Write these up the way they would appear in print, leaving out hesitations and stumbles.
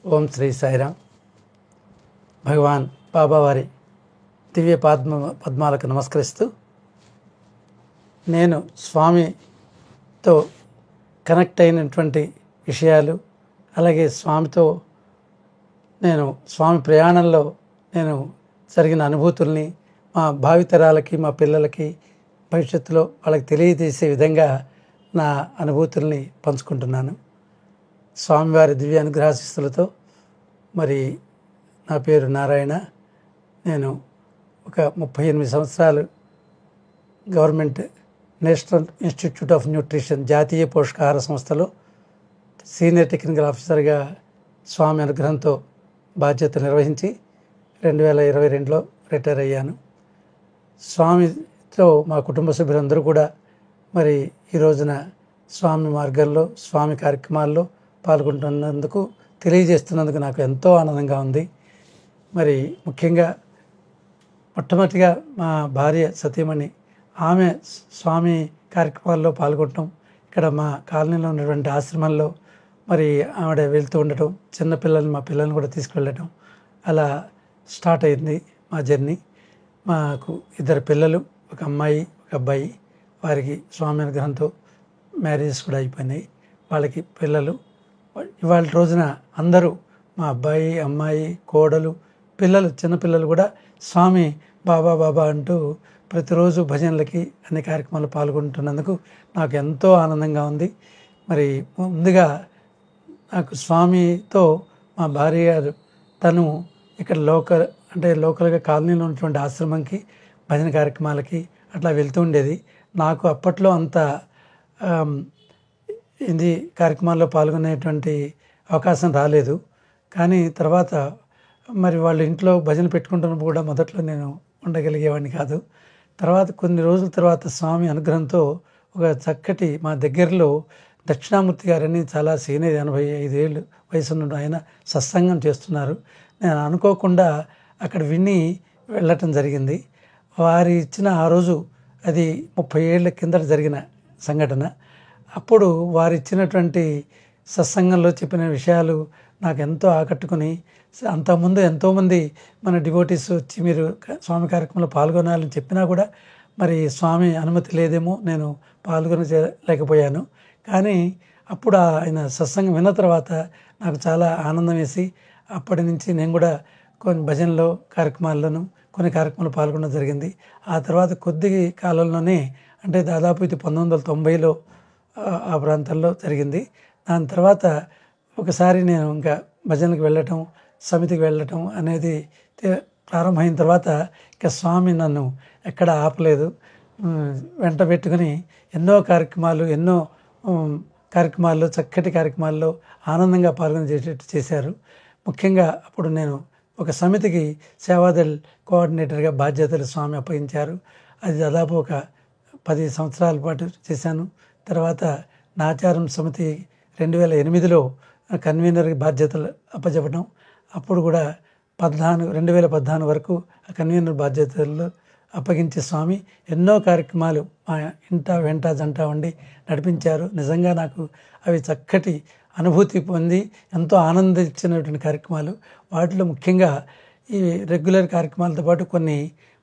ఓం శ్రీ సాయిరామ్. భగవాన్ బాబావారి దివ్య పద్మాలకు నమస్కరిస్తూ, నేను స్వామితో కనెక్ట్ అయినటువంటి విషయాలు, అలాగే స్వామితో స్వామి ప్రయాణంలో నేను జరిగిన అనుభూతుల్ని మా భావితరాలకి, మా పిల్లలకి భవిష్యత్తులో వాళ్ళకి తెలియజేసే విధంగా నా అనుభూతుల్ని పంచుకుంటున్నాను. స్వామివారి దివ్య అనుగ్రహాశిస్తులతో. మరి నా పేరు నారాయణ. నేను ఒక 38 సంవత్సరాలు government national institute of nutrition జాతీయ పోషకాహార సంస్థలో సీనియర్ టెక్నికల్ ఆఫీసర్గా స్వామి అనుగ్రహంతో బాధ్యత నిర్వహించి 2022లో రిటైర్ అయ్యాను. స్వామితో మా కుటుంబ సభ్యులందరూ కూడా మరి ఈ రోజున స్వామి మార్గంలో, స్వామి కార్యక్రమాల్లో పాల్గొంటున్నందుకు, తెలియజేస్తున్నందుకు నాకు ఎంతో ఆనందంగా ఉంది. మరి ముఖ్యంగా మొట్టమొదటిగా మా భార్య సతీమణి, ఆమె స్వామి కార్యక్రమాల్లో పాల్గొనటం, ఇక్కడ మా కాలనీలో ఉన్నటువంటి ఆశ్రమంలో మరి ఆవిడ వెళ్తూ ఉండటం, చిన్నపిల్లల్ని, మా పిల్లల్ని కూడా తీసుకువెళ్ళటం, అలా స్టార్ట్ అయింది మా జర్నీ. మాకు 2 పిల్లలు, ఒక అమ్మాయి, ఒక అబ్బాయి. వారికి స్వామి అనుగ్రహంతో మ్యారేజెస్ కూడా అయిపోయినాయి. వాళ్ళకి పిల్లలు. ఇవాళ రోజున అందరూ, మా అబ్బాయి, అమ్మాయి, కోడలు, పిల్లలు, చిన్నపిల్లలు కూడా స్వామి బాబా బాబా అంటూ ప్రతిరోజు భజనలకి, అన్ని కార్యక్రమాలు పాల్గొంటున్నందుకు నాకు ఎంతో ఆనందంగా ఉంది. మరి ముందుగా నాకు స్వామితో మా భార్య గారు, తను ఇక్కడ లోకల్గా కాలనీలో ఉన్నటువంటి ఆశ్రమంకి, భజన కార్యక్రమాలకి అట్లా వెళ్తూ ఉండేది. నాకు అప్పట్లో అంత ఇది కార్యక్రమాల్లో పాల్గొనేటువంటి అవకాశం రాలేదు. కానీ తర్వాత మరి వాళ్ళ ఇంట్లో భజన పెట్టుకుంటున్నప్పుడు కూడా మొదట్లో నేను ఉండగలిగేవాడిని కాదు. తర్వాత కొన్ని రోజుల తర్వాత స్వామి అనుగ్రహంతో ఒక చక్కటి, మా దగ్గరలో దక్షిణామూర్తి గారని చాలా సీనియర్ 85 ఏళ్ళు వయసున్న ఆయన సత్సంగం చేస్తున్నారు. నేను అనుకోకుండా అక్కడ విని వెళ్ళటం జరిగింది. వారి ఇచ్చిన ఆ రోజు, అది 30 ఏళ్ల కిందట జరిగిన సంఘటన. అప్పుడు వారు ఇచ్చినటువంటి సత్సంగంలో చెప్పిన విషయాలు నాకు ఎంతో ఆకట్టుకుని, అంతకుముందు ఎంతోమంది మన డివోటీస్ వచ్చి మీరు స్వామి కార్యక్రమంలో పాల్గొనాలని చెప్పినా కూడా మరి స్వామి అనుమతి లేదేమో, నేను పాల్గొనలేకపోయాను. కానీ అప్పుడు ఆయన సత్సంగం విన్న తర్వాత నాకు చాలా ఆనందం వేసి, అప్పటి నుంచి నేను కూడా కొన్ని భజనలో కార్యక్రమాల్లోనూ కొన్ని కార్యక్రమాలు పాల్గొనడం జరిగింది. ఆ తర్వాత కొద్ది కాలంలోనే, అంటే దాదాపు ఇది 1990లో ఆ ప్రాంతంలో జరిగింది. దాని తర్వాత ఒకసారి నేను ఇంకా భజనకు వెళ్ళటం, సమితికి వెళ్ళటం అనేది ప్రారంభమైన తర్వాత ఇక స్వామి నన్ను ఎక్కడ ఆపలేదు. వెంట పెట్టుకుని ఎన్నో కార్యక్రమాల్లో, చక్కటి కార్యక్రమాల్లో ఆనందంగా పాల్గొనేటట్టు చేశారు. ముఖ్యంగా అప్పుడు నేను ఒక సమితికి సేవాదళ్ కోఆర్డినేటర్గా బాధ్యతలు స్వామి అప్పగించారు. అది దాదాపు ఒక 10 సంవత్సరాల పాటు చేశాను. తర్వాత నాచారం సమితి 2008లో కన్వీనర్కి బాధ్యతలు అప్పచెప్పడం. అప్పుడు కూడా 2014 వరకు ఆ కన్వీనర్ బాధ్యతలు అప్పగించే స్వామి ఎన్నో కార్యక్రమాలు మా ఇంట వెంట జంట ఉండి నడిపించారు. నిజంగా నాకు అవి చక్కటి అనుభూతి పొంది ఎంతో ఆనందించినటువంటి కార్యక్రమాలు. వాటిలో ముఖ్యంగా ఈ రెగ్యులర్ కార్యక్రమాలతో పాటు కొన్ని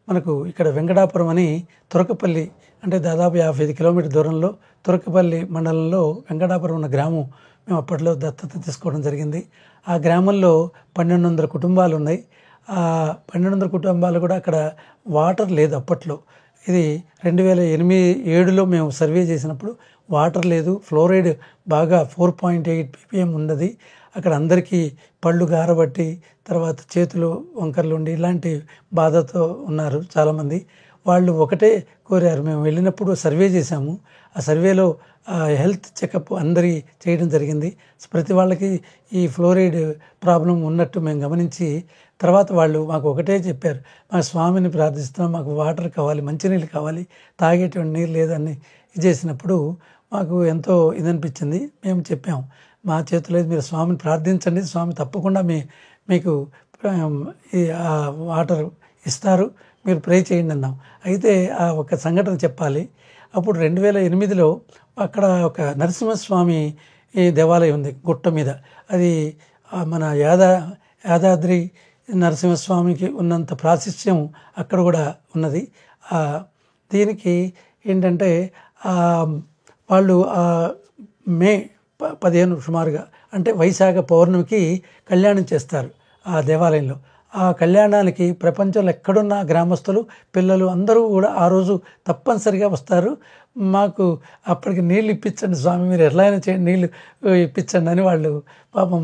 మనకు ఇక్కడ వెంకటాపురం అని తురకపల్లి, అంటే దాదాపు 55 కిలోమీటర్ దూరంలో తురకపల్లి మండలంలో వెంకటాపురం ఉన్న గ్రామం మేము అప్పట్లో దత్తత తీసుకోవడం జరిగింది. ఆ గ్రామంలో 1200 కుటుంబాలు ఉన్నాయి. ఆ 1200 కుటుంబాలు కూడా అక్కడ వాటర్ లేదు అప్పట్లో. ఇది 2007లో మేము సర్వే చేసినప్పుడు వాటర్ లేదు, ఫ్లోరైడ్ బాగా 4.8 ppm ఉన్నది. అక్కడ అందరికీ పళ్ళు గారబట్టి, తర్వాత చేతులు వంకర్లు ఉండి ఇలాంటి బాధతో ఉన్నారు చాలామంది. వాళ్ళు ఒకటే కోరారు. మేము వెళ్ళినప్పుడు సర్వే చేశాము. ఆ సర్వేలో హెల్త్ చెకప్ అందరి చేయడం జరిగింది. ప్రతి వాళ్ళకి ఈ ఫ్లోరైడ్ ప్రాబ్లం ఉన్నట్టు మేము గమనించి, తర్వాత వాళ్ళు మాకు ఒకటే చెప్పారు, మా స్వామిని ప్రార్థిస్తున్నాం, మాకు వాటర్ కావాలి, మంచినీళ్ళు కావాలి, తాగేటువంటి నీళ్ళు లేదని ఇది చేసినప్పుడు మాకు ఎంతో ఇదనిపించింది. మేము చెప్పాము, మా చేతిలో మీరు స్వామిని ప్రార్థించండి, స్వామి తప్పకుండా మీకు ఈ వాటర్ ఇస్తారు, మీరు ప్రే చేయండి అన్నాం. అయితే ఆ ఒక సంఘటన చెప్పాలి. అప్పుడు 2008లో అక్కడ ఒక నరసింహస్వామి దేవాలయం ఉంది గుట్ట మీద. అది మన యాదాద్రి నరసింహస్వామికి ఉన్నంత ప్రాశస్త్యం అక్కడ కూడా ఉన్నది. దీనికి ఏంటంటే వాళ్ళు మే 15 సుమారుగా అంటే వైశాఖ పౌర్ణమికి కళ్యాణం చేస్తారు ఆ దేవాలయంలో. ఆ కళ్యాణానికి ప్రపంచంలో ఎక్కడున్న గ్రామస్తులు, పిల్లలు అందరూ కూడా ఆ రోజు తప్పనిసరిగా వస్తారు. మాకు అప్పటికి నీళ్ళు ఇప్పించండి స్వామి, మీరు ఎట్లయినా చేయండి, నీళ్ళు ఇప్పించండి అని వాళ్ళు పాపం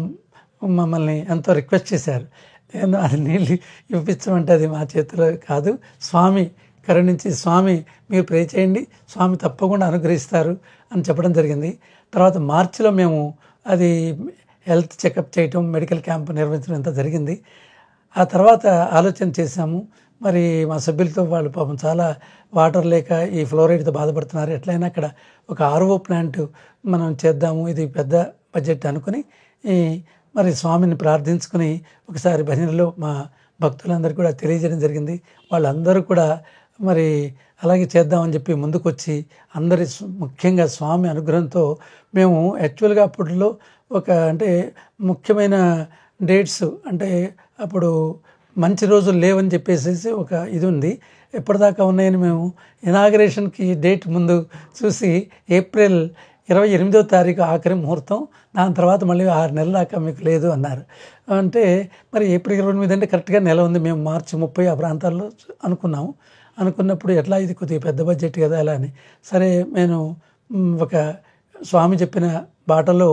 మమ్మల్ని ఎంతో రిక్వెస్ట్ చేశారు. నేను అది నీళ్ళు ఇప్పించమంటే అది మా చేతిలో కాదు, స్వామి కరుణించి స్వామి మీరు ప్రే చేయండి, స్వామి తప్పకుండా అనుగ్రహిస్తారు అని చెప్పడం జరిగింది. తర్వాత మార్చిలో మేము అది హెల్త్ చెకప్ చేయటం, మెడికల్ క్యాంప్ నిర్వహించడం ఎంత జరిగింది. ఆ తర్వాత ఆలోచన చేశాము, మరి మా సభ్యులతో వాళ్ళు పాపం చాలా వాటర్ లేక ఈ ఫ్లోరైడ్తో బాధపడుతున్నారు, ఎట్లయినా అక్కడ ఒక ఆర్ఓ ప్లాంట్ మనం చేద్దాము, ఇది పెద్ద బడ్జెట్ అనుకుని మరి స్వామిని ప్రార్థించుకుని ఒకసారి భజనలో మా భక్తులందరూ కూడా తెలియజేయడం జరిగింది. వాళ్ళందరూ కూడా మరి అలాగే చేద్దామని చెప్పి ముందుకు వచ్చి అందరి ముఖ్యంగా స్వామి అనుగ్రహంతో మేము యాక్చువల్గా అప్పట్లో అంటే ముఖ్యమైన డేట్స్ అంటే అప్పుడు మంచి రోజులు లేవని చెప్పేసి ఒక ఇది ఉంది, ఎప్పటిదాకా ఉన్నాయని మేము ఇనాగరేషన్కి డేట్ ముందు చూసి ఏప్రిల్ 28వ తారీఖు ఆఖరి ముహూర్తం, దాని తర్వాత మళ్ళీ 6 నెలల దాకా మీకు లేదు అన్నారు. అంటే మరి ఏప్రిల్ 28 అంటే కరెక్ట్గా నెల ఉంది. మేము మార్చి 30 ఆ ప్రాంతాల్లో అనుకున్నప్పుడు ఎట్లా ఇది కొద్దిగా పెద్ద బడ్జెట్ కదా అలా అని, సరే నేను ఒక స్వామి చెప్పిన బాటలో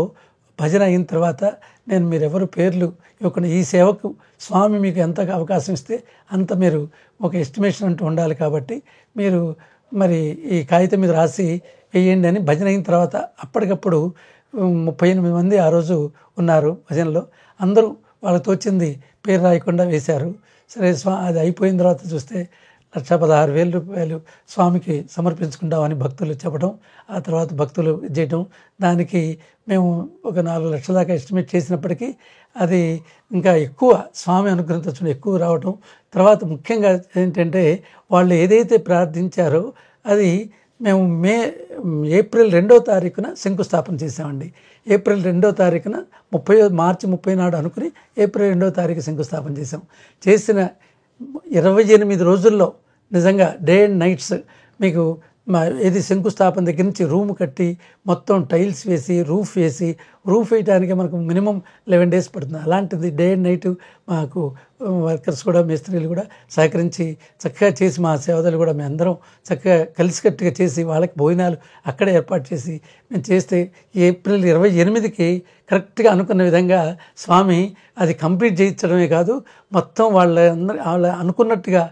భజన అయిన తర్వాత నేను మీరెవరు పేర్లు ఇవ్వకుండా ఈ సేవకు స్వామి మీకు ఎంత అవకాశం ఇస్తే అంత మీరు ఒక ఎస్టిమేషన్ అంటూ ఉండాలి, కాబట్టి మీరు మరి ఈ కాగితం మీద రాసి వేయండి అని భజన అయిన తర్వాత అప్పటికప్పుడు 38 మంది ఆ రోజు ఉన్నారు భజనలో. అందరూ వాళ్ళకి తోచింది పేరు రాయకుండా వేశారు. సరే అది అయిపోయిన తర్వాత చూస్తే 1,16,000 రూపాయలు స్వామికి సమర్పించుకుంటామని భక్తులు చెప్పడం, ఆ తర్వాత భక్తులు చేయటం, దానికి మేము ఒక 4 లక్షల దాకా ఎస్టిమేట్ చేసినప్పటికీ అది ఇంకా ఎక్కువ స్వామి అనుగ్రహించడం ఎక్కువ రావటం. తర్వాత ముఖ్యంగా ఏంటంటే వాళ్ళు ఏదైతే ప్రార్థించారో అది మేము ఏప్రిల్ 2వ తారీఖున శంకుస్థాపన చేసామండి. ఏప్రిల్ 2వ తారీఖున మార్చి 30 నాడు అనుకుని ఏప్రిల్ 2వ తారీఖు శంకుస్థాపన చేసిన 28 రోజుల్లో నిజంగా డే అండ్ నైట్స్ మీకు ఇది శంకుస్థాపన దగ్గర నుంచి రూమ్ కట్టి మొత్తం టైల్స్ వేసి రూఫ్ వేయడానికి మనకు మినిమం 11 days పడుతుంది. అలాంటిది డే అండ్ నైట్ మాకు వర్కర్స్ కూడా మేస్త్రీలు కూడా సహకరించి చక్కగా చేసి మా సేవలు కూడా మేము అందరం చక్కగా కలిసికట్టుగా చేసి వాళ్ళకి భోజనాలు అక్కడే ఏర్పాటు చేసి మేము చేస్తే ఏప్రిల్ 28కి కరెక్ట్గా అనుకున్న విధంగా స్వామి అది కంప్లీట్ చేయించడమే కాదు, మొత్తం వాళ్ళ అనుకున్నట్టుగా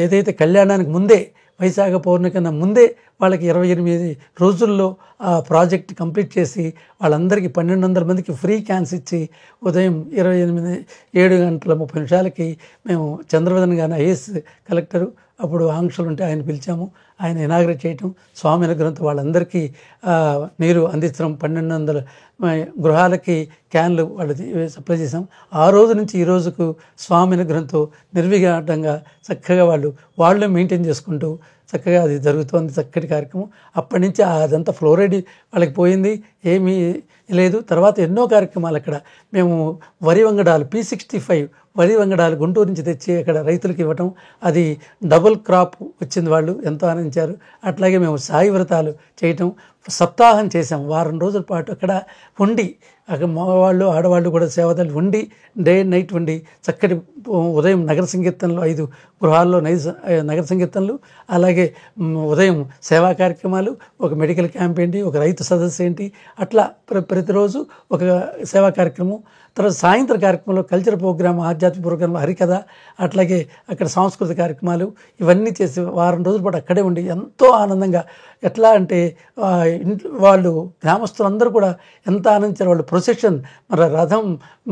ఏదైతే కళ్యాణానికి ముందే వైశాఖ పౌర్ణమి కన్నా ముందే వాళ్ళకి 28 రోజుల్లో ఆ ప్రాజెక్ట్ కంప్లీట్ చేసి వాళ్ళందరికీ 1,200 మందికి ఫ్రీ క్యాన్స్ ఇచ్చి ఉదయం 7:30 మేము చంద్రవదన్ గారిని ఐఏఎస్ కలెక్టరు అప్పుడు ఆంక్షలు ఉంటే ఆయన పిలిచాము, ఆయన ఇనాగ్రేట్ చేయటం, స్వామి అనుగ్రహంతో వాళ్ళందరికీ నీరు అందించడం, 1,200 గృహాలకి క్యాన్లు వాళ్ళకి సప్లై చేసాం. ఆ రోజు నుంచి ఈ రోజుకు స్వామి అనుగ్రహంతో నిర్విఘాటంగా చక్కగా వాళ్ళు మెయింటైన్ చేసుకుంటూ చక్కగా అది జరుగుతోంది. చక్కటి కార్యక్రమం. అప్పటి నుంచి అదంతా ఫ్లోరైడ్ వాళ్ళకి పోయింది, ఏమీ లేదు. తర్వాత ఎన్నో కార్యక్రమాలు అక్కడ మేము వరి వంగడాలు P65 వరి వంగడాలు గుంటూరు నుంచి తెచ్చి అక్కడ రైతులకు ఇవ్వటం, అది డబుల్ క్రాప్ వచ్చింది, వాళ్ళు ఎంతో ఆనందించారు. అట్లాగే మేము సాయి వ్రతాలు చేయటం, సప్తాహం చేసాం. వారం రోజుల పాటు అక్కడ ఉండి అక్కడ మగవాళ్ళు ఆడవాళ్ళు కూడా సేవలు ఉండి డే అండ్ నైట్ ఉండి చక్కటి ఉదయం నగర సంకీర్తనలు 5 గృహాల్లో నగర సంకీర్తనలు, అలాగే ఉదయం సేవా కార్యక్రమాలు, ఒక మెడికల్ క్యాంప్ ఏంటి, ఒక రైతు సదస్సు ఏంటి, అట్లా ప్రతిరోజు ఒక సేవా కార్యక్రమం. తర్వాత సాయంత్రం కార్యక్రమంలో కల్చర్ ప్రోగ్రామ్, ఆధ్యాత్మిక ప్రోగ్రాం, హరికథ, అట్లాగే అక్కడ సాంస్కృతిక కార్యక్రమాలు ఇవన్నీ చేసి వారం రోజుల పాటు అక్కడే ఉండి ఎంతో ఆనందంగా, ఎట్లా అంటే వాళ్ళు గ్రామస్తులందరూ కూడా ఎంత ఆనందించారు. వాళ్ళు ప్రొసెషన్, మన రథం,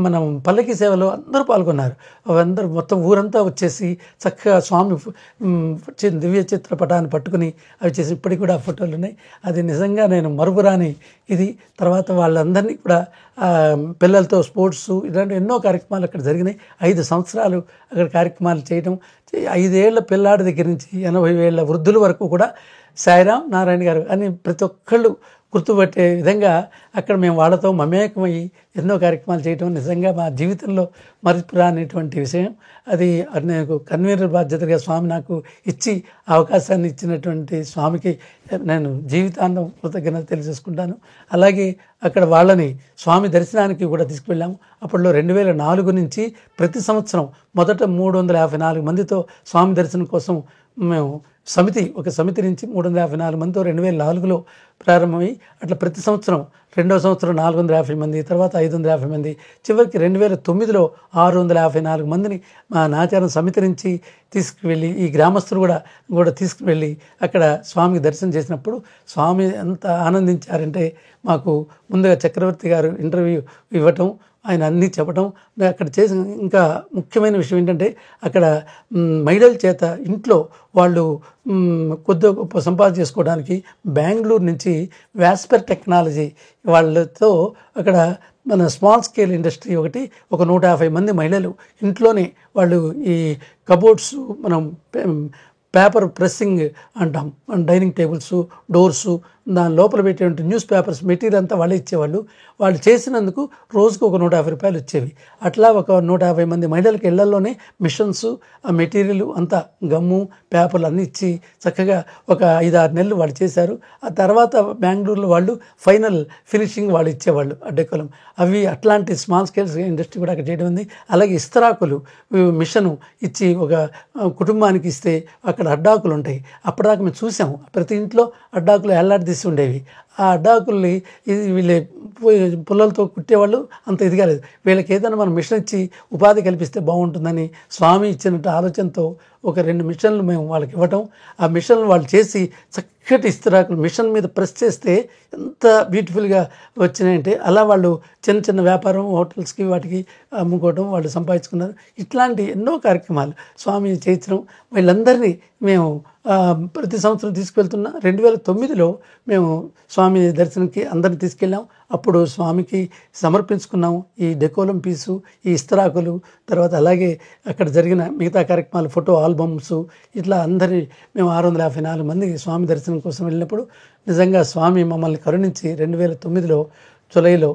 మనం పల్లకి సేవలో అందరూ పాల్గొన్నారు. అందరూ మొత్తం ఊరంతా వచ్చేసి చక్కగా స్వామి దివ్య చిత్రపటాన్ని పట్టుకుని అవి చేసి ఇప్పటికి కూడా ఫోటోలు ఉన్నాయి. అది నిజంగా నేను మరుపురాని ఇది. తర్వాత వాళ్ళందరినీ కూడా పిల్లలతో స్పోర్ట్స్ ఇలాంటి ఎన్నో కార్యక్రమాలు అక్కడ జరిగినాయి. 5 సంవత్సరాలు అక్కడ కార్యక్రమాలు చేయడం, 5 ఏళ్ల పిల్లాడి దగ్గర నుంచి 80 ఏళ్ల వృద్ధుల వరకు కూడా సాయిరాం నారాయణ గారు అని ప్రతి ఒక్కళ్ళు గుర్తుపట్టే విధంగా అక్కడ మేము వాళ్ళతో మమేకమై ఎన్నో కార్యక్రమాలు చేయటం నిజంగా మా జీవితంలో మరిపురానిటువంటి విషయం. అది నాకు కన్వీనర్ బాధ్యతగా స్వామి నాకు ఇచ్చి అవకాశాన్ని ఇచ్చినటువంటి స్వామికి నేను జీవితాంతం కృతజ్ఞత తెలియజేసుకుంటాను. అలాగే అక్కడ వాళ్ళని స్వామి దర్శనానికి కూడా తీసుకువెళ్ళాము. అప్పట్లో 2004 నుంచి ప్రతి సంవత్సరం మొదట 354 మందితో స్వామి దర్శనం కోసం మేము ఒక సమితి నుంచి 354 మందితో 2004లో ప్రారంభమై అట్లా ప్రతి సంవత్సరం రెండో సంవత్సరం 450 మంది, తర్వాత 550 మంది, చివరికి 2009లో 654 మందిని మా నాచారం సమితి నుంచి తీసుకువెళ్ళి ఈ గ్రామస్తులు కూడా తీసుకువెళ్ళి అక్కడ స్వామికి దర్శనం చేసినప్పుడు స్వామి ఎంత ఆనందించారంటే మాకు ముందుగా చక్రవర్తి గారు ఇంటర్వ్యూ ఇవ్వటం, ఆయన అన్నీ చెప్పడం. అక్కడ చేసిన ఇంకా ముఖ్యమైన విషయం ఏంటంటే అక్కడ మహిళల చేత ఇంట్లో వాళ్ళు కొద్దిగా గొప్ప సంపాదన చేసుకోవడానికి బెంగళూరు నుంచి వ్యాస్పర్ టెక్నాలజీ వాళ్ళతో అక్కడ మన స్మాల్ స్కేల్ ఇండస్ట్రీ ఒక 150 మంది మహిళలు ఇంట్లోనే వాళ్ళు ఈ కబోర్డ్స్ మనం పేపర్ ప్రెస్సింగ్ అంటాం, డైనింగ్ టేబుల్స్, డోర్సు, దాని లోపల పెట్టేటువంటి న్యూస్ పేపర్స్ మెటీరియల్ అంతా వాళ్ళే ఇచ్చేవాళ్ళు. వాళ్ళు చేసినందుకు రోజుకు ఒక 150 రూపాయలు వచ్చేవి. అట్లా ఒక 150 మంది మహిళలకు ఇళ్లలోనే మిషన్స్, ఆ మెటీరియల్ అంతా గమ్ము, పేపర్లు అన్నీ ఇచ్చి చక్కగా ఒక 5-6 నెలలు వాళ్ళు చేశారు. ఆ తర్వాత బెంగళూరులో వాళ్ళు ఫైనల్ ఫినిషింగ్ వాళ్ళు ఇచ్చేవాళ్ళు అడ్డెక్కలం. అవి అట్లాంటి స్మాల్ స్కేల్ ఇండస్ట్రీ కూడా అక్కడ చేయడం ఉంది. అలాగే ఇస్తరాకులు మిషను ఇచ్చి ఒక కుటుంబానికి ఇస్తే అక్కడ అడ్డాకులు ఉంటాయి. అప్పటిదాకా మేము చూసాము, ప్రతి ఇంట్లో అడ్డాకులు ఎల్లాడదీసి ఉండేవి. ఆ అడ్డాకుల్ని వీళ్ళే పుల్లలతో కుట్టేవాళ్ళు, అంత ఇది కాలేదు. వీళ్ళకి ఏదైనా మనం మిషన్ ఇచ్చి ఉపాధి కల్పిస్తే బాగుంటుందని స్వామి ఇచ్చినట్టు ఆలోచనతో ఒక 2 మిషన్లు మేము వాళ్ళకి ఇవ్వటం, ఆ మిషన్లు వాళ్ళు చేసి చక్కటి ఇస్తరాకులు మిషన్ మీద ప్రెస్ చేస్తే ఎంత బ్యూటిఫుల్గా వచ్చినాయంటే అలా వాళ్ళు చిన్న చిన్న వ్యాపారం హోటల్స్కి వాటికి అమ్ముకోవడం వాళ్ళు సంపాదించుకున్నారు. ఇట్లాంటి ఎన్నో కార్యక్రమాలు స్వామి చేయించడం, వీళ్ళందరినీ మేము ప్రతి సంవత్సరం తీసుకువెళ్తున్నా. 2009లో మేము స్వామి దర్శనంకి అందరిని తీసుకెళ్ళాం. అప్పుడు స్వామికి సమర్పించుకున్నాము ఈ డెకోలం పీసు, ఈ ఇస్తరాకులు, తర్వాత అలాగే అక్కడ జరిగిన మిగతా కార్యక్రమాలు, ఫోటో ఆల్బమ్స్, ఇట్లా అందరి మేము 654 మంది స్వామి దర్శనం కోసం వెళ్ళినప్పుడు నిజంగా స్వామి మమ్మల్ని కరుణించి 2009లో జూలైలో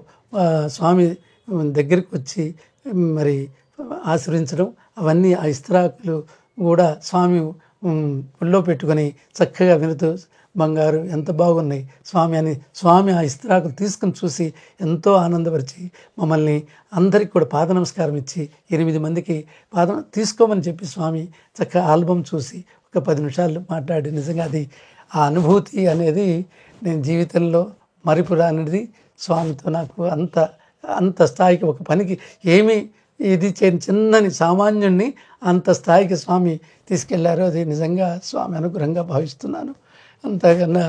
స్వామి దగ్గరికి వచ్చి మరి ఆశీర్వించడం, అవన్నీ ఆ ఇస్తరాకులు కూడా స్వామి ఒళ్ళో పెట్టుకొని చక్కగా వినుతూ బంగారు ఎంత బాగున్నాయి స్వామి అని స్వామి ఆ ఇస్తరాకులు తీసుకుని చూసి ఎంతో ఆనందపరిచి మమ్మల్ని అందరికి కూడా పాద నమస్కారం ఇచ్చి 8 మందికి పాదం తీసుకోమని చెప్పి స్వామి చక్కగా ఆల్బమ్ చూసి ఒక 10 నిమిషాలు మాట్లాడి నిజంగా అది ఆ అనుభూతి అనేది నేను జీవితంలో మరిపురానిది. స్వామితో నాకు అంత స్థాయికి ఒక పనికి ఏమీ ఇది చిన్నని సామాన్యుణ్ణి అంత స్థాయికి స్వామి తీసుకెళ్లారు. అది నిజంగా స్వామి అనుగ్రహంగా భావిస్తున్నాను. అంతకన్నా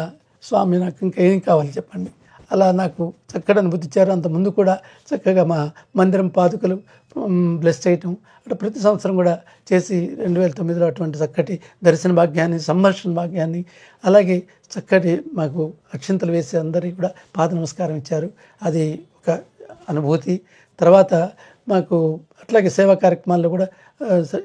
స్వామి నాకు ఇంకా ఏం కావాలి చెప్పండి. అలా నాకు చక్కటి అనుభూతి ఇచ్చారు. అంతకుముందు కూడా చక్కగా మా మందిరం పాదుకలు బ్లెస్ చేయటం అట్లా ప్రతి సంవత్సరం కూడా చేసి 2009లో అటువంటి చక్కటి దర్శన భాగ్యాన్ని, సంభర్షణ భాగ్యాన్ని, అలాగే చక్కటి మాకు అక్షింతలు వేసి అందరికీ కూడా పాద నమస్కారం ఇచ్చారు. అది ఒక అనుభూతి. తర్వాత మాకు అట్లాగే సేవా కార్యక్రమాల్లో కూడా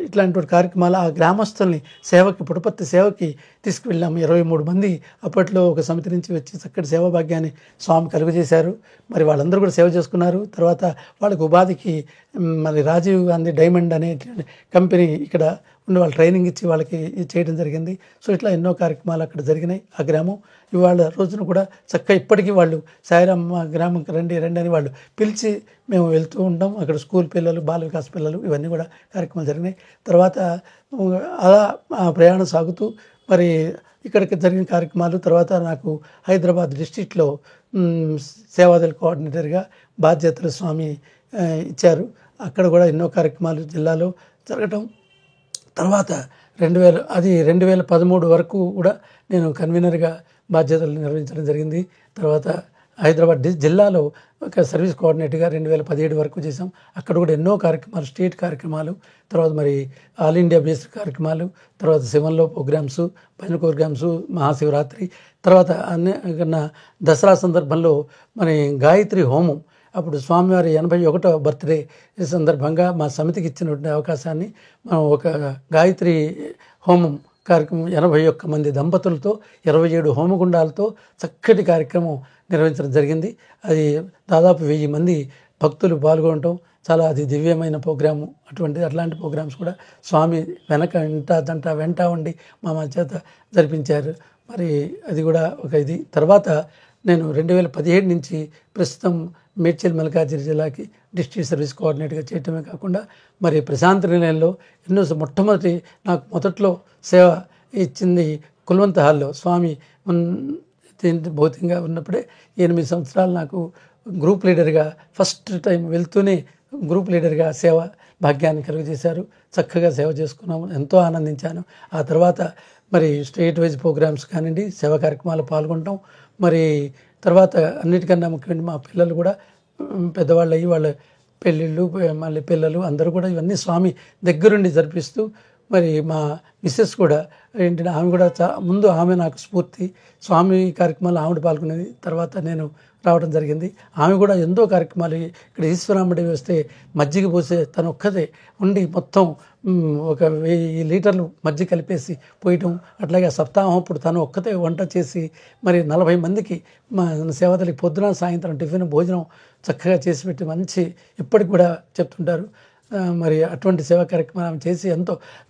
ఇట్లాంటి కార్యక్రమాలు ఆ గ్రామస్తుల్ని సేవకి, పుటపర్తి సేవకి తీసుకువెళ్ళాము. 23 మంది అప్పట్లో ఒక సమితి నుంచి వచ్చి చక్కటి సేవా భాగ్యాన్ని స్వామి కలుగజేశారు. మరి వాళ్ళందరూ కూడా సేవ చేసుకున్నారు. తర్వాత వాళ్ళకి ఉపాధికి మరి రాజీవ్ గాంధీ డైమండ్ అనే కంపెనీ ఇక్కడ ఉండి వాళ్ళు ట్రైనింగ్ ఇచ్చి వాళ్ళకి చేయడం జరిగింది. సో ఇట్లా ఎన్నో కార్యక్రమాలు అక్కడ జరిగినాయి. ఆ గ్రామం ఇవాళ రోజున కూడా చక్కగా ఇప్పటికీ వాళ్ళు సాయిరామ్మ గ్రామంకి రండి అని వాళ్ళు పిలిచి మేము వెళ్తూ ఉంటాం. అక్కడ స్కూల్ పిల్లలు, బాల వికాస్ పిల్లలు, ఇవన్నీ కూడా కార్యక్రమాలు జరిగినాయి. తర్వాత అలా ప్రయాణం సాగుతూ మరి ఇక్కడికి జరిగిన కార్యక్రమాలు, తర్వాత నాకు హైదరాబాద్ డిస్ట్రిక్ట్లో సేవాదళ కోఆర్డినేటర్గా బాధ్యతలు స్వామి ఇచ్చారు. అక్కడ కూడా ఎన్నో కార్యక్రమాలు జిల్లాలో జరగటం. తర్వాత 2013 వరకు కూడా నేను కన్వీనర్గా బాధ్యతలు నిర్వహించడం జరిగింది. తర్వాత హైదరాబాద్ జిల్లాలో ఒక సర్వీస్ కోఆర్డినేటర్గా 2017 వరకు చేసాం. అక్కడ కూడా ఎన్నో కార్యక్రమాలు, స్టేట్ కార్యక్రమాలు, తర్వాత మరి ఆల్ ఇండియా బేస్డ్ కార్యక్రమాలు, తర్వాత శివంలో ప్రోగ్రామ్స్, భజన ప్రోగ్రామ్స్, మహాశివరాత్రి, తర్వాత దసరా సందర్భంలో మరి గాయత్రి హోమం, అప్పుడు స్వామివారి 81వ బర్త్డే సందర్భంగా మా సమితికి ఇచ్చినటువంటి అవకాశాన్ని మనం ఒక గాయత్రి హోమం కార్యక్రమం 81 మంది దంపతులతో 27 హోమగుండాలతో చక్కటి కార్యక్రమం నిర్వహించడం జరిగింది. అది దాదాపు 1000 మంది భక్తులు పాల్గొనటం చాలా అది దివ్యమైన ప్రోగ్రాము. అట్లాంటి ప్రోగ్రామ్స్ కూడా స్వామి వెంట ఉండి మా చేత జరిపించారు. మరి అది కూడా ఒక ఇది. తర్వాత నేను 2017 నుంచి ప్రస్తుతం మేడ్చల్ మల్కాజిగిరి జిల్లాకి డిస్ట్రిక్ట్ సర్వీస్ కోఆర్డినేటర్గా చేయటమే కాకుండా మరి ప్రశాంత నిలయంలో మొదట్లో సేవ ఇచ్చింది కుల్వంత్ హాల్లో స్వామి భౌతికంగా ఉన్నప్పుడే 8 సంవత్సరాలు నాకు గ్రూప్ లీడర్గా ఫస్ట్ టైం వెళ్తూనే గ్రూప్ లీడర్గా సేవ భాగ్యాన్ని కలుగజేశారు. చక్కగా సేవ చేసుకున్నాము, ఎంతో ఆనందించాను. ఆ తర్వాత మరి స్టేట్ వైజ్ ప్రోగ్రామ్స్ కానివ్వండి, సేవా కార్యక్రమాలు పాల్గొనడం. మరి తర్వాత అన్నిటికన్నా ముఖ్యమైన మా పిల్లలు కూడా పెద్దవాళ్ళు అయ్యి వాళ్ళ పెళ్ళిళ్ళు, మళ్ళీ పిల్లలు అందరూ కూడా ఇవన్నీ స్వామి దగ్గరుండి జరిపిస్తూ, మరి మా మిస్సెస్ కూడా ఏంటంటే ఆమె కూడా ముందు ఆమె నాకు స్ఫూర్తి. స్వామి కార్యక్రమాలు ఆవిడ పాల్గొనేది, తర్వాత నేను రావడం జరిగింది. ఆమె కూడా ఎంతో కార్యక్రమాలు ఇక్కడ ఈశ్వరాముడి వస్తే మజ్జిగ పోసే తను ఒక్కదే ఉండి మొత్తం 1000 లీటర్లు మజ్జిగ కలిపేసి పోయటం. అట్లాగే సప్తాహం అప్పుడు తను ఒక్కతే వంట చేసి మరి 40 మందికి మా సేవతలకి పొద్దున సాయంత్రం టిఫిన్ భోజనం చక్కగా చేసి పెట్టి మంచి ఇప్పటికి కూడా చెప్తుంటారు. మరి అటువంటి సేవా కార్యక్రమం చేసి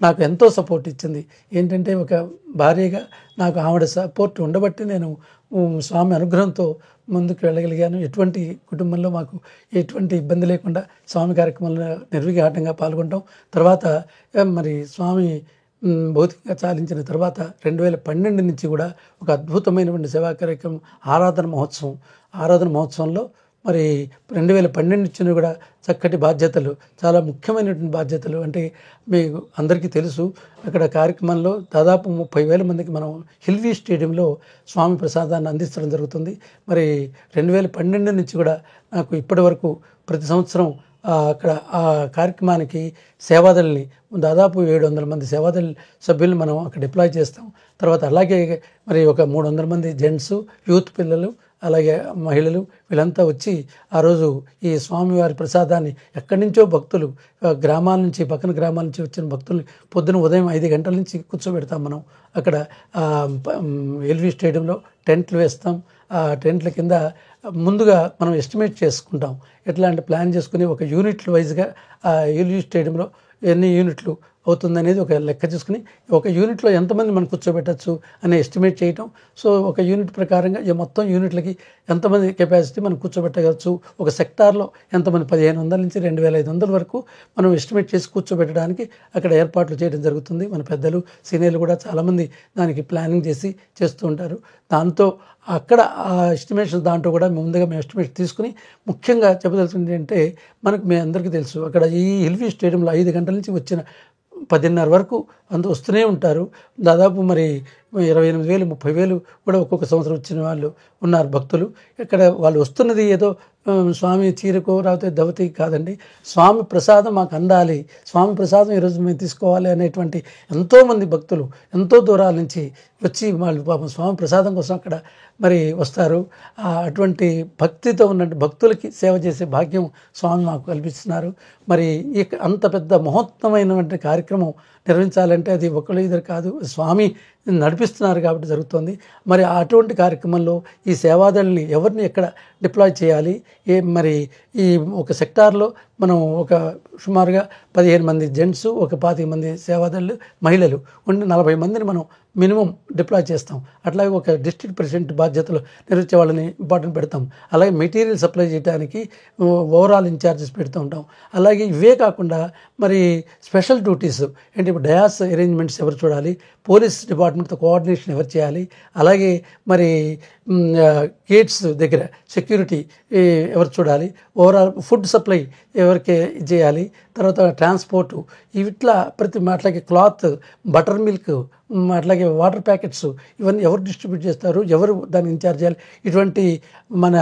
నాకు ఎంతో సపోర్ట్ ఇచ్చింది. ఏంటంటే ఒక భార్యగా నాకు ఆవిడ సపోర్ట్ ఉండబట్టి నేను స్వామి అనుగ్రహంతో ముందుకు వెళ్ళగలిగాను. ఎటువంటి కుటుంబంలో మాకు ఎటువంటి ఇబ్బంది లేకుండా స్వామి కార్యక్రమంలో నిర్విఘాటంగా పాల్గొంటాం. తర్వాత మరి స్వామి భౌతికంగా చాలించిన తర్వాత 2012 నుంచి కూడా ఒక అద్భుతమైనటువంటి సేవా కార్యక్రమం ఆరాధన మహోత్సవంలో మరి 2012 నుంచి కూడా చక్కటి బాధ్యతలు, చాలా ముఖ్యమైనటువంటి బాధ్యతలు. అంటే మీకు అందరికీ తెలుసు, అక్కడ కార్యక్రమంలో దాదాపు 30,000 మందికి మనం హిల్వీ స్టేడియంలో స్వామి ప్రసాదాన్ని అందించడం జరుగుతుంది. మరి 2012 నుంచి కూడా నాకు ఇప్పటి వరకు ప్రతి సంవత్సరం అక్కడ ఆ కార్యక్రమానికి సేవాదల్ని దాదాపు 700 మంది సేవాదళ సభ్యులు మనం అక్కడ డిప్లాయ్ చేస్తాం. తర్వాత అలాగే మరి ఒక 300 మంది జెంట్స్, యూత్ పిల్లలు, అలాగే మహిళలు వీళ్ళంతా వచ్చి ఆ రోజు ఈ స్వామివారి ప్రసాదాన్ని ఎక్కడి నుంచో భక్తులు గ్రామాల నుంచి, పక్కన గ్రామాల నుంచి వచ్చిన భక్తుల్ని పొద్దున ఉదయం 5 గంటల నుంచి కూర్చోబెడతాం. మనం అక్కడ ఎల్వి స్టేడియంలో టెంట్లు వేస్తాం. ఆ టెంట్ల కింద ముందుగా మనం ఎస్టిమేట్ చేసుకుంటాం. ఎట్లా అంటే ప్లాన్ చేసుకుని ఒక యూనిట్ల వైజ్గా ఆ ఎల్వి స్టేడియంలో ఎన్ని యూనిట్లు అవుతుందనేది ఒక లెక్క చేసుకుని ఒక యూనిట్లో ఎంతమంది మనం కూర్చోబెట్టచ్చు అనే ఎస్టిమేట్ చేయటం. సో ఒక యూనిట్ ప్రకారంగా ఈ మొత్తం యూనిట్లకి ఎంతమంది కెపాసిటీ మనం కూర్చోబెట్టవచ్చు, ఒక సెక్టార్లో ఎంతమంది 1500 నుంచి 2500 వరకు మనం ఎస్టిమేట్ చేసి కూర్చోబెట్టడానికి అక్కడ ఏర్పాట్లు చేయడం జరుగుతుంది. మన పెద్దలు, సీనియర్లు కూడా చాలామంది దానికి ప్లానింగ్ చేస్తూ ఉంటారు. దాంతో అక్కడ ఆ ఎస్టిమేషన్ దాంట్లో కూడా ముందుగా మేము ఎస్టిమేట్ తీసుకుని ముఖ్యంగా చెప్పదలుచుకుంది అంటే మీ అందరికీ తెలుసు, అక్కడ ఈ ఎల్వి స్టేడియంలో 5 గంటల నుంచి వచ్చిన 10:30 వరకు వస్తూనే ఉంటారు. దాదాపు మరి 28,000, 30,000 కూడా ఒక్కొక్క సంవత్సరం వచ్చిన వాళ్ళు ఉన్నారు భక్తులు. ఇక్కడ వాళ్ళు వస్తున్నది ఏదో స్వామి చీరకో రాకపోతే దవతి కాదండి, స్వామి ప్రసాదం మాకు అందాలి, స్వామి ప్రసాదం ఈరోజు మేము తీసుకోవాలి అనేటువంటి ఎంతోమంది భక్తులు ఎంతో దూరాల నుంచి వచ్చి వాళ్ళు పాపం స్వామి ప్రసాదం కోసం అక్కడ మరి వస్తారు. అటువంటి భక్తితో ఉన్న భక్తులకి సేవ చేసే భాగ్యం స్వామి మాకు కల్పిస్తున్నారు. మరి అంత పెద్ద మహోత్తమైనటువంటి కార్యక్రమం నిర్వహించాలంటే అది ఒకళ్ళు ఇద్దరు కాదు, స్వామి నడిపిస్తున్నారు కాబట్టి జరుగుతుంది. మరి అటువంటి కార్యక్రమంలో ఈ సేవాదళని ఎవరిని ఎక్కడ డిప్లాయ్ చేయాలి, మరి ఈ ఒక సెక్టార్లో మనం ఒక సుమారుగా 15 మంది జెంట్స్, ఒక 25 మంది సేవాదళ్ళు, మహిళలు ఉండి 40 మందిని మనం మినిమం డిప్లాయ్ చేస్తాం. అట్లాగే ఒక డిస్ట్రిక్ట్ ప్రెసిడెంట్ బాధ్యతలు నిర్వహించే వాళ్ళని ఇంపార్టెంట్ పెడతాం. అలాగే మెటీరియల్ సప్లై చేయడానికి ఓవరాల్ ఇన్ఛార్జెస్ పెడుతూ ఉంటాం. అలాగే ఇవే కాకుండా మరి స్పెషల్ డ్యూటీస్ ఏంటి, ఇప్పుడు డయాస్ అరేంజ్మెంట్స్ ఎవరు చూడాలి, పోలీస్ డిపార్ట్మెంట్తో కోఆర్డినేషన్ ఎవరు చేయాలి, అలాగే మరి గేట్స్ దగ్గర సెక్యూరిటీ ఎవరు చూడాలి, ఓవరాల్ ఫుడ్ సప్లై ఎవరికి చేయాలి, తర్వాత ట్రాన్స్పోర్టు ఇట్లా అట్లాగే క్లాత్, బటర్ మిల్క్, అట్లాగే వాటర్ ప్యాకెట్స్ ఇవన్నీ ఎవరు డిస్ట్రిబ్యూట్ చేస్తారు, ఎవరు దాన్ని ఇన్ఛార్జ్ చేయాలి, ఇటువంటి మన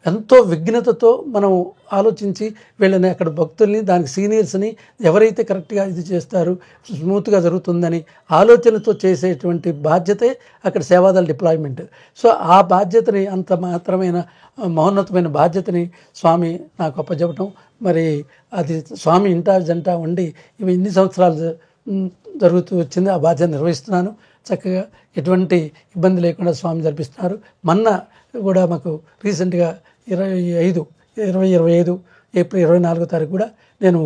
ఎంతో విఘ్నతతో మనం ఆలోచించి వీళ్ళని అక్కడ భక్తుల్ని, దానికి సీనియర్స్ని ఎవరైతే కరెక్ట్గా ఇది చేస్తారు స్మూత్గా జరుగుతుందని ఆలోచనతో చేసేటువంటి బాధ్యతే అక్కడ సేవాదళ డిప్లాయ్మెంట్. సో ఆ బాధ్యతని అంత మాత్రమైన మహోన్నతమైన బాధ్యతని స్వామి నాకు అప్పచెప్పటం, మరి అది స్వామి ఇంటా జంటా ఉండి ఇవి ఇన్ని సంవత్సరాలు జరుగుతూ వచ్చింది. ఆ బాధ్యత నిర్వహిస్తున్నాను. చక్కగా ఎటువంటి ఇబ్బంది లేకుండా స్వామి జరిపిస్తున్నారు. మొన్న కూడా మాకు రీసెంట్గా 2025 ఏప్రిల్ 24వ తారీఖు కూడా నేను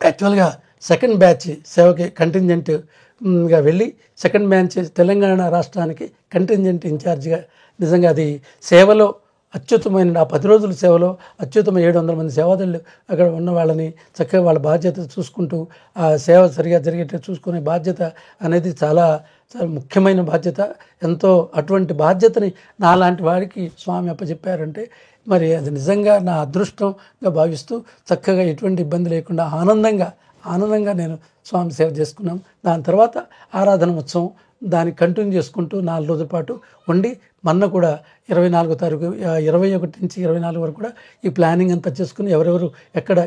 యాక్చువల్గా సెకండ్ బ్యాచ్ సేవకి కంటింజెంట్గా వెళ్ళి సెకండ్ బ్యాచ్ తెలంగాణ రాష్ట్రానికి కంటింజెంట్ ఇన్ఛార్జిగా నిజంగా అది సేవలో అత్యుత్తమైన ఆ 10 రోజుల సేవలో అత్యుత్తమ 700 మంది సేవాదారులు అక్కడ ఉన్న వాళ్ళని చక్కగా వాళ్ళ బాధ్యత చూసుకుంటూ ఆ సేవ సరిగా జరిగేటట్టు చూసుకునే బాధ్యత అనేది చాలా చాలా ముఖ్యమైన బాధ్యత. ఎంతో అటువంటి బాధ్యతని నాలాంటి వాడికి స్వామి అప్పచెప్పారంటే మరి అది నిజంగా నా అదృష్టంగా భావిస్తూ చక్కగా ఎటువంటి ఇబ్బంది లేకుండా ఆనందంగా నేను స్వామి సేవ చేసుకున్నాం. దాని తర్వాత ఆరాధన ఉత్సవం దాన్ని కంటిన్యూ చేసుకుంటూ 4 రోజుల పాటు ఉండి మొన్న కూడా 24వ తారీఖు 21 నుంచి 24 వరకు కూడా ఈ ప్లానింగ్ అంతా చేసుకుని ఎవరెవరు ఎక్కడ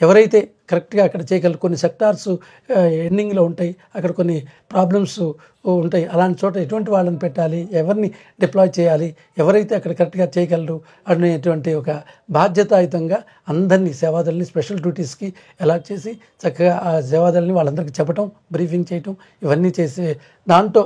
ఎవరైతే కరెక్ట్గా అక్కడ చేయగలరు. కొన్ని సెక్టార్స్ ఎండింగ్లో ఉంటాయి, అక్కడ కొన్ని ప్రాబ్లమ్స్ ఉంటాయి. అలాంటి చోట ఎటువంటి వాళ్ళని పెట్టాలి, ఎవరిని డిప్లాయ్ చేయాలి, ఎవరైతే అక్కడ కరెక్ట్గా చేయగలరు అనేటువంటి ఒక బాధ్యతాయుతంగా అందరినీ సేవాదారుల్ని స్పెషల్ డ్యూటీస్కి ఎలా చేసి చక్కగా ఆ సేవాదారుల్ని వాళ్ళందరికీ చెప్పటం, బ్రీఫింగ్ చేయటం, ఇవన్నీ చేసే దాంట్లో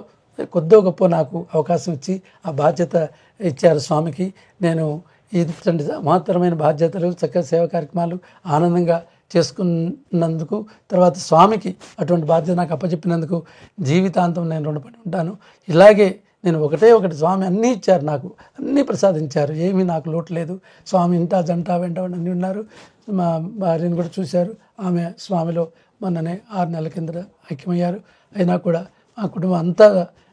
కొద్దో గొప్ప నాకు అవకాశం ఇచ్చి ఆ బాధ్యత ఇచ్చారు స్వామికి. నేను ఇటువంటి మహత్తరమైన బాధ్యతలు చక్కగా సేవా కార్యక్రమాలు ఆనందంగా చేసుకున్నందుకు, తర్వాత స్వామికి అటువంటి బాధ్యత నాకు అప్పచెప్పినందుకు జీవితాంతం నేను రుణపడి ఉంటాను. ఇలాగే నేను ఒకటి స్వామి అన్నీ ఇచ్చారు, నాకు అన్నీ ప్రసాదించారు, ఏమీ నాకు లోటు లేదు. స్వామి ఇంటా జంట వెంట అన్నీ ఉన్నారు. మా భార్యను కూడా చూశారు, ఆమె స్వామిలో మొన్ననే 6 నెలల కింద ఐక్యమయ్యారు. అయినా కూడా మా కుటుంబం అంతా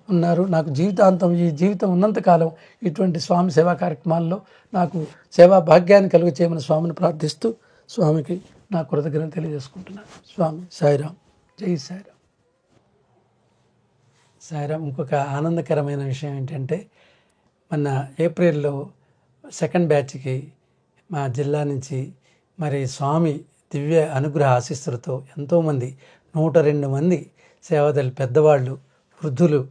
ఉన్నారు. నాకు జీవితాంతం ఈ జీవితం ఉన్నంతకాలం ఇటువంటి స్వామి సేవా కార్యక్రమాల్లో నాకు సేవా భాగ్యాన్ని కలుగ చేయమని స్వామిని ప్రార్థిస్తూ స్వామికి నా కృతజ్ఞతలు తెలియజేసుకుంటున్నాను. స్వామి సాయిరాం. జై సాయిరాం. సాయిరాం. ఇంకొక ఆనందకరమైన విషయం ఏంటంటే మొన్న ఏప్రిల్లో సెకండ్ బ్యాచ్కి మా జిల్లా నుంచి మరి స్వామి దివ్య అనుగ్రహ ఆశీస్సులతో ఎంతోమంది 102 మంది సేవాదారులు, పెద్దవాళ్ళు, వృద్ధులు,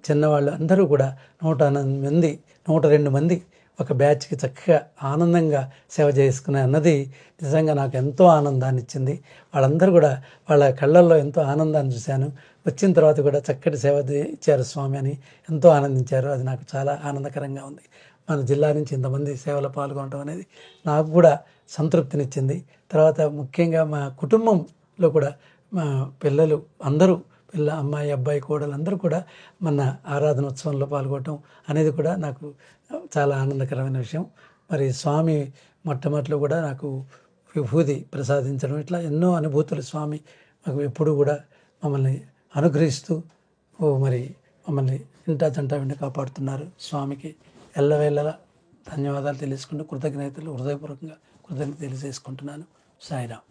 చిన్నవాళ్ళు అందరూ కూడా 102 మంది ఒక బ్యాచ్కి చక్కగా ఆనందంగా సేవ చేసుకునే అన్నది నిజంగా నాకు ఎంతో ఆనందాన్ని ఇచ్చింది. వాళ్ళందరూ కూడా వాళ్ళ కళ్ళల్లో ఎంతో ఆనందాన్ని చూశాను. వచ్చిన తర్వాత కూడా చక్కటి సేవ ఇచ్చారు స్వామి అని ఎంతో ఆనందించారు. అది నాకు చాలా ఆనందకరంగా ఉంది. మన జిల్లా నుంచి ఇంతమంది సేవలో పాల్గొనడం అనేది నాకు కూడా సంతృప్తినిచ్చింది. తర్వాత ముఖ్యంగా మా కుటుంబంలో కూడా మా పిల్లలు అందరూ, అమ్మాయి, అబ్బాయి, కోడలు అందరూ కూడా మన ఆరాధన ఉత్సవంలో పాల్గొనడం అనేది కూడా నాకు చాలా ఆనందకరమైన విషయం. మరి స్వామి మొట్టమొదటిలో కూడా నాకు విభూది ప్రసాదించడం, ఇట్లా ఎన్నో అనుభూతులు స్వామి మాకు ఎప్పుడూ కూడా మమ్మల్ని అనుగ్రహిస్తూ మరి మమ్మల్ని ఇంటా జంట వెంట కాపాడుతున్నారు. స్వామికి ఎల్లవేళలా ధన్యవాదాలు తెలియజేసుకుంటూ హృదయపూర్వకంగా కృతజ్ఞత తెలియజేసుకుంటున్నాను. సాయిరాం.